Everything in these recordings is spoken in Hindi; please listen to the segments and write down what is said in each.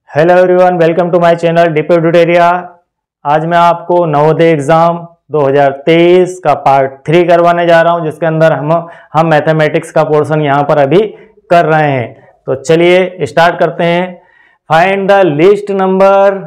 Hello everyone, welcome to my channel DP tutorial. आज मैं आपको नवोदय एग्जाम 2023 का पार्ट 3 करवाने जा रहा हूं, जिसके अंदर हम मैथमेटिक्स का पोर्शन यहां पर अभी कर रहे हैं। तो चलिए स्टार्ट करते हैं। Find the least number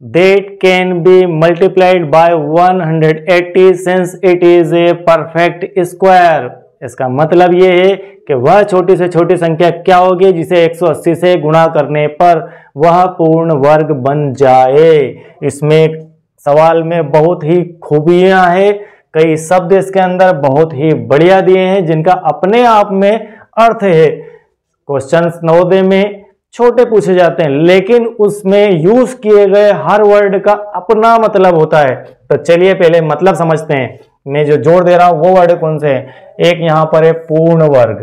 that can be multiplied by 180 since it is a perfect square. इसका मतलब ये है कि वह छोटी से छोटी संख्या क्या होगी जिसे 180 से गुणा करने पर वह पूर्ण वर्ग बन जाए। इसमें सवाल में बहुत ही खूबियां हैं, कई शब्द इसके अंदर बहुत ही बढ़िया दिए हैं जिनका अपने आप में अर्थ है। क्वेश्चंस नवोदय में छोटे पूछे जाते हैं, लेकिन उसमें यूज किए गए हर वर्ड का अपना मतलब होता है। तो चलिए पहले मतलब समझते हैं। मैं जो जोड़ दे रहा हूं वो वर्ड कौन से हैं। एक यहां पर है पूर्ण वर्ग।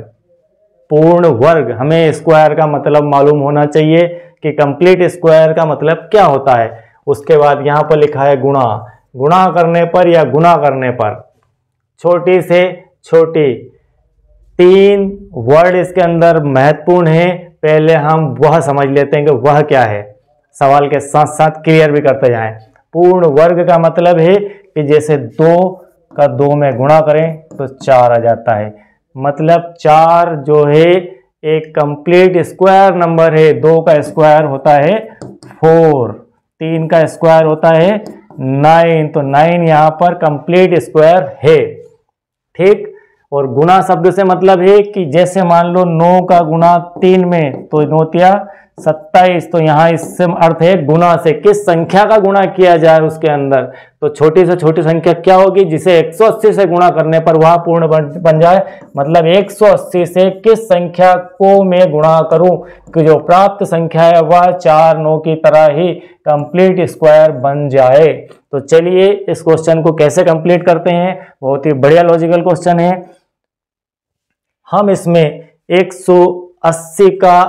पूर्ण वर्ग, हमें स्क्वायर का मतलब मालूम होना चाहिए कि कंप्लीट स्क्वायर का मतलब क्या होता है। उसके बाद यहां पर लिखा है गुणा। गुणा करने पर या गुणा करने पर छोटी से छोटी 3 वर्ड इसके अंदर महत्वपूर्ण है। पहले हम वह समझ लेते हैं कि वह क्या है, सवाल के साथ साथ क्लियर भी करते जाएं। पूर्ण वर्ग का मतलब है कि जैसे 2 का 2 में गुणा करें तो 4 आ जाता है। मतलब 4 जो है एक कंप्लीट स्क्वायर नंबर है। 2 का स्क्वायर होता है 4, 3 का स्क्वायर होता है 9, तो 9 यहाँ पर कंप्लीट स्क्वायर है। ठीक। और गुणा शब्द से मतलब है कि जैसे मान लो 9 का गुणा 3 में तो 9 तिया 27, तो यहाँ इससे अर्थ है गुणा से किस संख्या का गुणा किया जाए उसके अंदर। तो छोटी से छोटी संख्या क्या होगी जिसे 180 से गुणा करने पर वह पूर्ण बन जाए। मतलब 180 से किस संख्या को मैं गुणा करूं कि जो प्राप्त संख्या है वह 4 9 की तरह ही कंप्लीट स्क्वायर बन जाए। तो चलिए इस क्वेश्चन को कैसे कंप्लीट करते हैं। बहुत ही बढ़िया लॉजिकल क्वेश्चन है। हम इसमें 180 का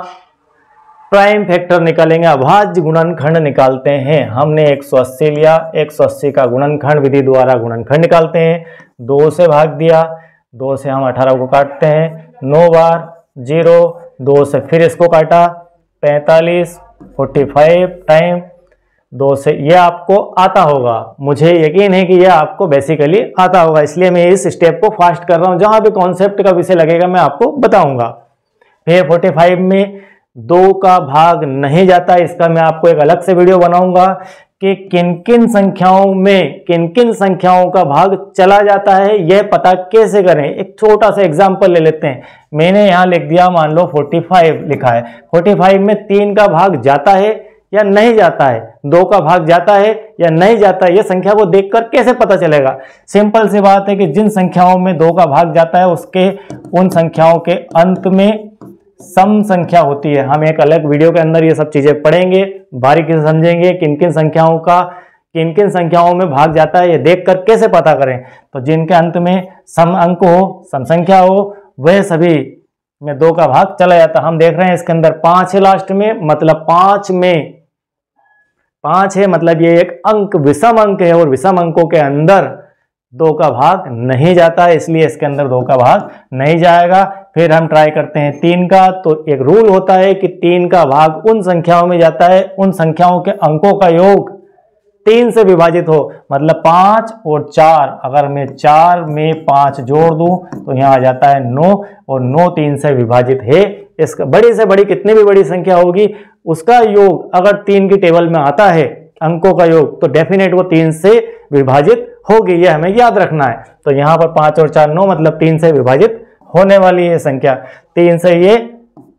प्राइम फैक्टर निकालेंगे, अभाज्य गुणनखंड निकालते हैं। हमने 180 लिया, 180 का गुणनखंड विधि द्वारा गुणनखंड निकालते हैं। 2 से भाग दिया, 2 से हम 18 को काटते हैं 9 बार, 0, 2 से फिर इसको काटा 45, 45 टाइम 2 से। यह आपको आता होगा, मुझे यकीन है कि यह आपको बेसिकली आता होगा, इसलिए मैं इस स्टेप को फास्ट कर रहा हूं। जहां भी कॉन्सेप्ट का विषय लगेगा मैं आपको बताऊंगा। फिर 45 में 2 का भाग नहीं जाता, इसका मैं आपको एक अलग से वीडियो बनाऊंगा कि किन किन संख्याओं का भाग चला जाता है, यह पता कैसे करें। एक छोटा सा एग्जांपल ले लेते हैं। मैंने यहां लिख दिया, मान लो 45 लिखा है। 45 में 3 का भाग जाता है या नहीं जाता है, 2 का भाग जाता है या नहीं जाता है, यह संख्या को देखकर कैसे पता चलेगा। सिंपल सी बात है कि जिन संख्याओं में 2 का भाग जाता है उसके उन संख्याओं के अंत में सम संख्या होती है। हम एक अलग वीडियो के अंदर ये सब चीजें पढ़ेंगे, बारीकी से समझेंगे किन किन संख्याओं में भाग जाता है, ये देखकर कैसे पता करें। तो जिनके अंत में सम अंक हो, सम संख्या हो, वह सभी में 2 का भाग चला जाता। हम देख रहे हैं इसके अंदर 5 है लास्ट में, मतलब 5 में 5 है, मतलब ये एक अंक विषम अंक है और विषम अंकों के अंदर 2 का भाग नहीं जाता है, इसलिए इसके अंदर 2 का भाग नहीं जाएगा। फिर हम ट्राई करते हैं 3 का। तो एक रूल होता है कि 3 का भाग उन संख्याओं में जाता है, उन संख्याओं के अंकों का योग 3 से विभाजित हो। मतलब 5 और 4, अगर मैं 4 में 5 जोड़ दूं तो यहाँ आ जाता है 9, और 9 3 से विभाजित है। इसका बड़ी से बड़ी कितनी भी बड़ी संख्या होगी उसका योग अगर 3 की टेबल में आता है अंकों का योग, तो डेफिनेट वो 3 से विभाजित होगी, यह हमें याद रखना है। तो यहाँ पर 5 और 4 9, मतलब 3 से विभाजित होने वाली है संख्या। 3 से ये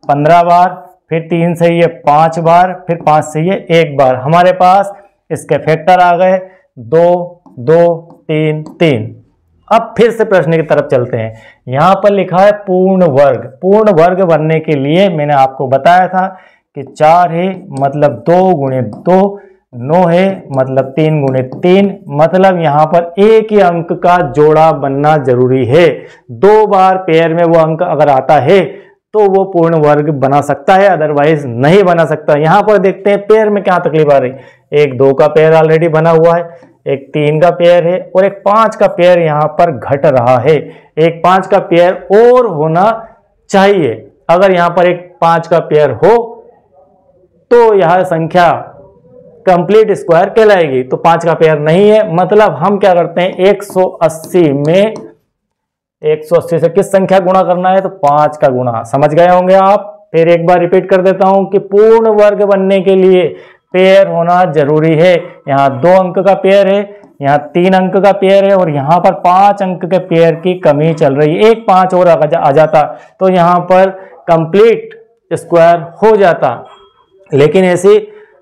15 बार, फिर 3 से ये 5 बार, फिर 5 से ये 1 बार। हमारे पास इसके फैक्टर आ गए 2 2 3 3। अब फिर से प्रश्न की तरफ चलते हैं। यहाँ पर लिखा है पूर्ण वर्ग। पूर्ण वर्ग बनने के लिए मैंने आपको बताया था कि 4 है मतलब 2 गुणे 2, 9 है मतलब 3 गुणे 3, मतलब यहाँ पर एक ही अंक का जोड़ा बनना जरूरी है। 2 बार पेयर में वो अंक अगर आता है तो वो पूर्ण वर्ग बना सकता है, अदरवाइज नहीं बना सकता। यहाँ पर देखते हैं पेयर में क्या तकलीफ आ रही। एक 2 का पेयर ऑलरेडी बना हुआ है, एक 3 का पेयर है और एक 5 का पेयर यहाँ पर घट रहा है। एक 5 का पेयर और होना चाहिए। अगर यहाँ पर एक 5 का पेयर हो तो यह संख्या कंप्लीट स्क्वायर कहलाएगी। तो 5 का पेयर नहीं है, मतलब हम क्या करते हैं 180 में 180 से किस संख्या गुणा करना है, तो 5 का गुणा। समझ गए होंगे आप। फिर एक बार रिपीट कर देता हूं कि पूर्ण वर्ग बनने के लिए पेयर होना जरूरी है। यहाँ 2 अंक का पेयर है, यहाँ 3 अंक का पेयर है और यहाँ पर 5 अंक के पेयर की कमी चल रही है। एक 5 और आ जाता तो यहाँ पर कंप्लीट स्क्वायर हो जाता, लेकिन ऐसी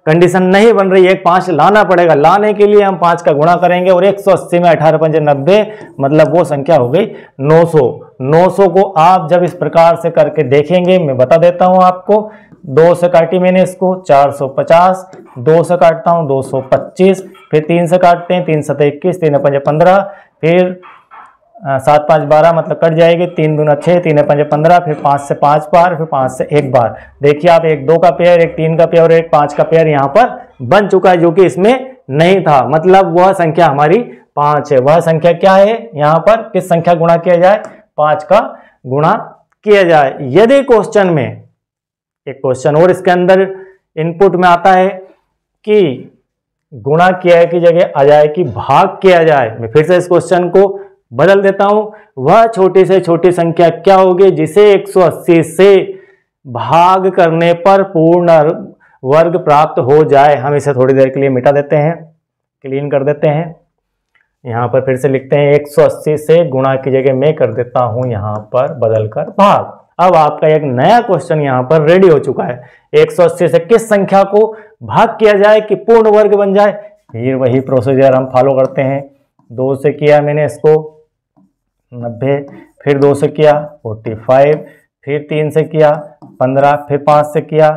कंडीशन नहीं बन रही है। 5 लाना पड़ेगा। लाने के लिए हम 5 का गुणा करेंगे और 180 में 18 पंजे 90, मतलब वो संख्या हो गई 900। 900 को आप जब इस प्रकार से करके देखेंगे, मैं बता देता हूं आपको। 2 से काटी मैंने इसको 450, 2 से काटता हूं 225, फिर 3 से काटते हैं 3 7 21, 3 5 15, फिर 7 5 12 मतलब कट जाएगी, 3 दूना 6, 3 5 15, फिर 5 से 5 बार, फिर 5 से 1 बार। देखिए आप, एक 2 का पेयर, एक 3 का पेयर और एक 5 का पेयर यहाँ पर बन चुका है, जो कि इसमें नहीं था। मतलब वह संख्या हमारी 5 है। वह संख्या क्या है, यहाँ पर किस संख्या गुणा किया जाए, 5 का गुणा किया जाए। यदि क्वेश्चन में एक क्वेश्चन और इसके अंदर इनपुट में आता है कि गुणा किया की जगह आ जाए कि भाग किया जाए, मैं फिर से इस क्वेश्चन को बदल देता हूं। वह छोटी से छोटी संख्या क्या होगी जिसे 180 से भाग करने पर पूर्ण वर्ग प्राप्त हो जाए। हम इसे थोड़ी देर के लिए मिटा देते हैं, क्लीन कर देते हैं। यहां पर फिर से लिखते हैं 180 से गुणा की जगह मैं कर देता हूं यहां पर बदलकर भाग। अब आपका एक नया क्वेश्चन यहां पर रेडी हो चुका है। 180 से किस संख्या को भाग किया जाए कि पूर्ण वर्ग बन जाए। फिर वही प्रोसीजर हम फॉलो करते हैं। 2 से किया मैंने इसको 90, फिर 2 से किया 45, फिर 3 से किया 15, फिर 5 से किया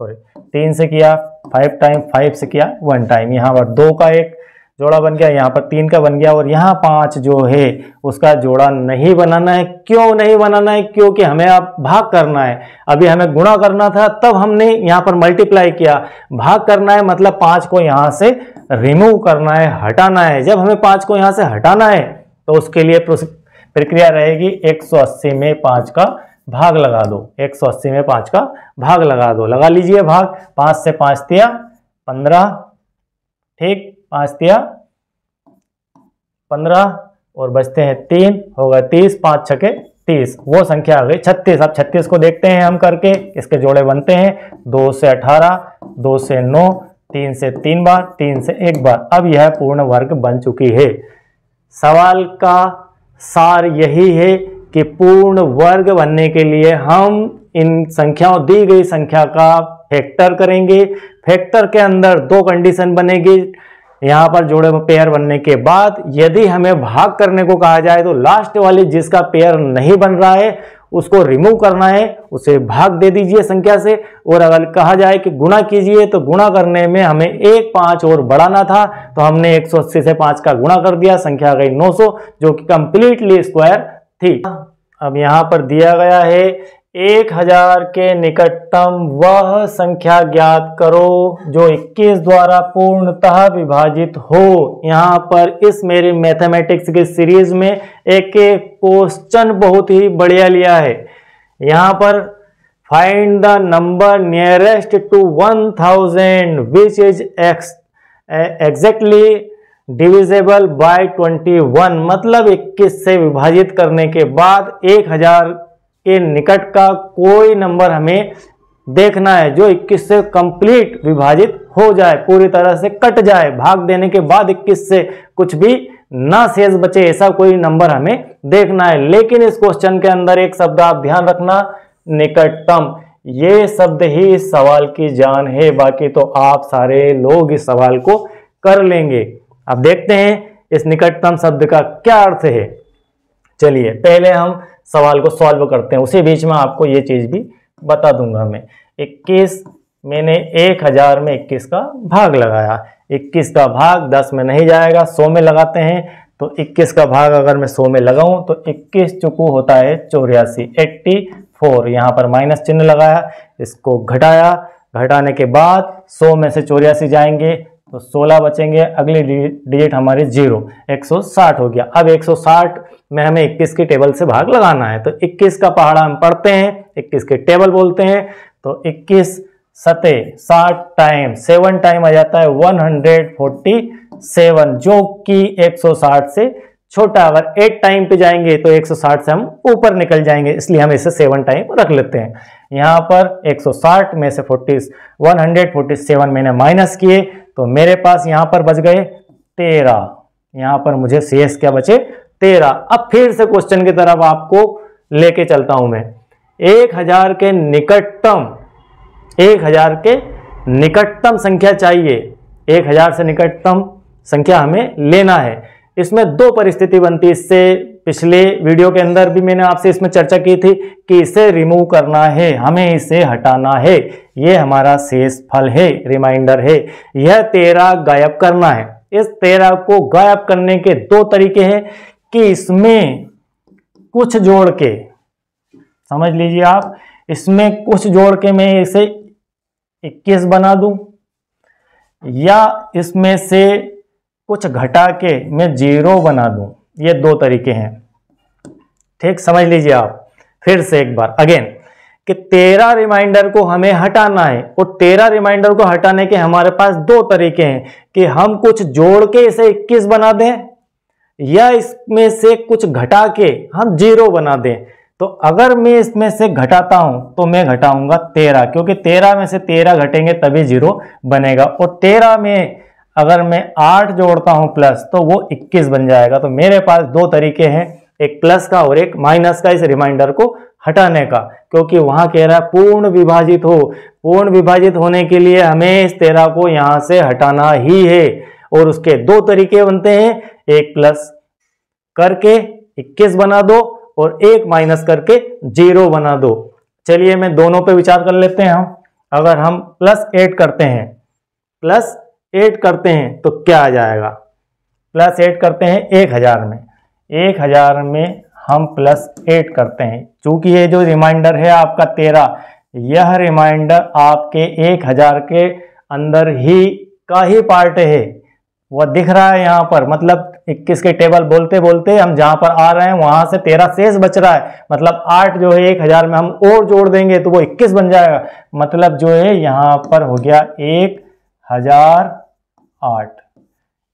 3 से किया 5 टाइम, 5 से किया 1 टाइम। यहाँ पर 2 का एक जोड़ा बन गया, यहाँ पर 3 का बन गया और यहाँ 5 जो है उसका जोड़ा नहीं बनाना है। क्यों नहीं बनाना है, क्योंकि हमें अब भाग करना है। अभी हमें गुणा करना था, तब हमने यहाँ पर मल्टीप्लाई किया। भाग करना है मतलब 5 को यहाँ से रिमूव करना है, हटाना है। जब हमें 5 को यहाँ से हटाना है तो उसके लिए प्रक्रिया रहेगी 180 में 5 का भाग लगा दो। 180 में 5 का भाग लगा दो, लगा लीजिए भाग। 5 से 5 तिया 15, ठीक, 5 तिया 15 और बचते हैं 3, होगा 30, 5 छके 30, वो संख्या आ गई 36। अब 36 को देखते हैं हम करके, इसके जोड़े बनते हैं 2 से 18, 2 से 9, 3 से 3 बार, 3 से 1 बार। अब यह पूर्ण वर्ग बन चुकी है। सवाल का सार यही है कि पूर्ण वर्ग बनने के लिए हम इन संख्याओं, दी गई संख्या का फैक्टर करेंगे। फैक्टर के अंदर 2 कंडीशन बनेगी। यहाँ पर जोड़े पेयर बनने के बाद यदि हमें भाग करने को कहा जाए तो लास्ट वाली जिसका पेयर नहीं बन रहा है उसको रिमूव करना है, उसे भाग दे दीजिए संख्या से। और अगर कहा जाए कि गुणा कीजिए तो गुणा करने में हमें एक 5 और बढ़ाना था, तो हमने 180 से 5 का गुणा कर दिया, संख्या आ गई 900, जो कि कंप्लीटली स्क्वायर थी। अब यहाँ पर दिया गया है 1000 के निकटतम वह संख्या ज्ञात करो जो 21 द्वारा पूर्णतः विभाजित हो। यहाँ पर इस मेरी मैथमेटिक्स की सीरीज में एक क्वेश्चन बहुत ही बढ़िया लिया है। यहाँ पर find the number nearest to 1000 which is exactly divisible by 21, मतलब 21 से विभाजित करने के बाद 1000 के निकट का कोई नंबर हमें देखना है जो 21 से कंप्लीट विभाजित हो जाए, पूरी तरह से कट जाए। भाग देने के बाद 21 से कुछ भी ना शेष बचे, ऐसा कोई नंबर हमें देखना है। लेकिन इस क्वेश्चन के अंदर एक शब्द आप ध्यान रखना, निकटतम। ये शब्द ही इस सवाल की जान है, बाकी तो आप सारे लोग इस सवाल को कर लेंगे। अब देखते हैं इस निकटतम शब्द का क्या अर्थ है। चलिए पहले हम सवाल को सॉल्व करते हैं, उसी बीच में आपको ये चीज भी बता दूंगा मैं। 21 मैंने 1000 में 21 का भाग लगाया, 21 का भाग 10 में नहीं जाएगा, 100 में लगाते हैं। तो 21 का भाग अगर मैं 100 में लगाऊं तो 21 चुकू होता है 84, 84। यहाँ पर माइनस चिन्ह लगाया, इसको घटाया, घटाने के बाद 100 में से 84 जाएंगे तो 16 बचेंगे, अगली डिजिट हमारी 0, 160 हो गया। अब 160 में हमें 21 की टेबल से भाग लगाना है, तो 21 का पहाड़ा हम पढ़ते हैं, 21 के टेबल बोलते हैं। तो 21 60 टाइम 7 टाइम आ जाता है 147, जो कि 160 से छोटा। अगर 8 टाइम पे जाएंगे तो 160 से हम ऊपर निकल जाएंगे, इसलिए हम इसे 7 टाइम रख लेते हैं। यहाँ पर 160 में से 147 मैंने माइनस किए तो मेरे पास यहाँ पर बच गए 13। यहाँ पर मुझे शेष क्या बचे 13। अब फिर से क्वेश्चन की तरफ आपको लेके चलता हूं मैं। 1000 के निकटतम संख्या चाहिए। 1000 से निकटतम संख्या हमें लेना है। इसमें दो परिस्थिति बनती है। इससे पिछले वीडियो के अंदर भी मैंने आपसे इसमें चर्चा की थी कि इसे रिमूव करना है, हमें इसे हटाना है। ये हमारा शेष फल है, रिमाइंडर है। यह 13 गायब करना है। इस 13 को गायब करने के दो तरीके हैं कि इसमें कुछ जोड़ के, समझ लीजिए आप, इसमें कुछ जोड़ के मैं इसे 21 बना दूं, या इसमें से कुछ घटा के मैं 0 बना दूं। ये दो तरीके हैं। ठीक, समझ लीजिए आप फिर से एक बार अगेन कि 13 रिमाइंडर को हमें हटाना है, और 13 रिमाइंडर को हटाने के हमारे पास दो तरीके हैं कि हम कुछ जोड़ के इसे 21 बना दें, या इसमें से कुछ घटा के हम 0 बना दें। तो अगर मैं इसमें से घटाता हूं तो मैं घटाऊंगा 13, क्योंकि 13 में से 13 घटेंगे तभी 0 बनेगा। और 13 में अगर मैं 8 जोड़ता हूं प्लस, तो वो 21 बन जाएगा। तो मेरे पास दो तरीके हैं, एक प्लस का और एक माइनस का, इस रिमाइंडर को हटाने का। क्योंकि वहां कह रहा है पूर्ण विभाजित हो। पूर्ण विभाजित होने के लिए हमें इस 13 को यहां से हटाना ही है, और उसके दो तरीके बनते हैं, एक प्लस करके 21 बना दो और एक माइनस करके 0 बना दो। चलिए मैं दोनों पे विचार कर लेते हैं हम। अगर हम +8 करते हैं, +8 करते हैं तो क्या आ जाएगा? +8 करते हैं 1000 में, 1000 में हम +8 करते हैं। चूंकि ये जो रिमाइंडर है आपका 13, यह रिमाइंडर आपके 1000 के अंदर ही का ही पार्ट है, वह दिख रहा है यहाँ पर। मतलब 21 के टेबल बोलते बोलते हम जहां पर आ रहे हैं वहां से 13 शेष बच रहा है। मतलब 8 जो है 1000 में हम और जोड़ देंगे तो वो 21 बन जाएगा। मतलब जो है यहाँ पर हो गया 1008।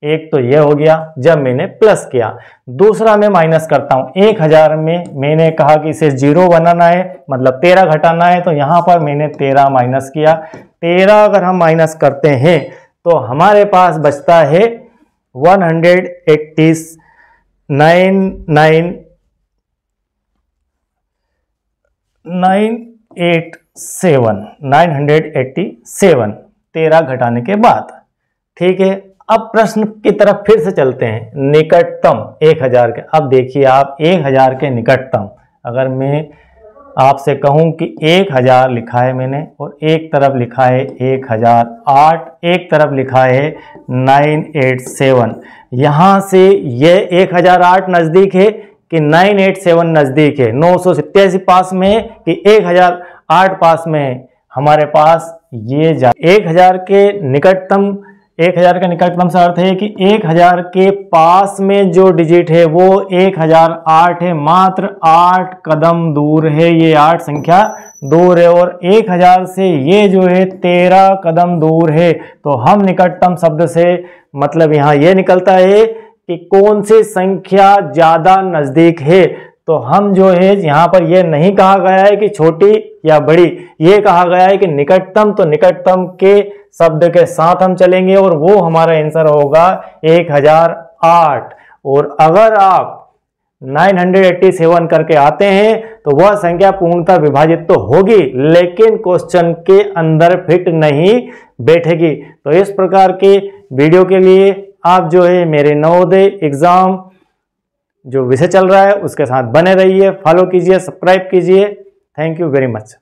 एक तो ये हो गया जब मैंने प्लस किया। दूसरा मैं माइनस करता हूं। 1000 में मैंने कहा कि इसे 0 बनाना है, मतलब 13 घटाना है, तो यहां पर मैंने 13 माइनस किया। 13 अगर हम माइनस करते हैं तो हमारे पास बचता है 987 13 घटाने के बाद। ठीक है, अब प्रश्न की तरफ फिर से चलते हैं। निकटतम 1000 के, अब देखिए आप 1000 के निकटतम, अगर मैं आपसे कहूं कि 1000 लिखा है मैंने और एक तरफ लिखा है 1008, एक तरफ लिखा है 987, यहां से ये 1008 नजदीक है कि 987 नजदीक है? 987 पास में है कि 1008 पास में है? हमारे पास ये 1000 के निकटतम, 1000 का निकटतम से अर्थ है कि 1000 के पास में जो डिजिट है वो 1008 है, मात्र 8 कदम दूर है। ये 8 संख्या दूर है, और 1000 से ये जो है 13 कदम दूर है। तो हम निकटतम शब्द से मतलब यहाँ ये निकलता है कि कौन सी संख्या ज्यादा नजदीक है। तो हम जो है यहाँ पर यह नहीं कहा गया है कि छोटी या बड़ी, ये कहा गया है कि निकटतम। तो निकटतम के शब्द के साथ हम चलेंगे और वो हमारा आंसर होगा 1008। और अगर आप 987 करके आते हैं तो वह संख्या पूर्णतः विभाजित तो होगी, लेकिन क्वेश्चन के अंदर फिट नहीं बैठेगी। तो इस प्रकार के वीडियो के लिए आप जो है मेरे नवोदय एग्जाम जो विषय चल रहा है उसके साथ बने रहिए, फॉलो कीजिए, सब्सक्राइब कीजिए। Thank you very much.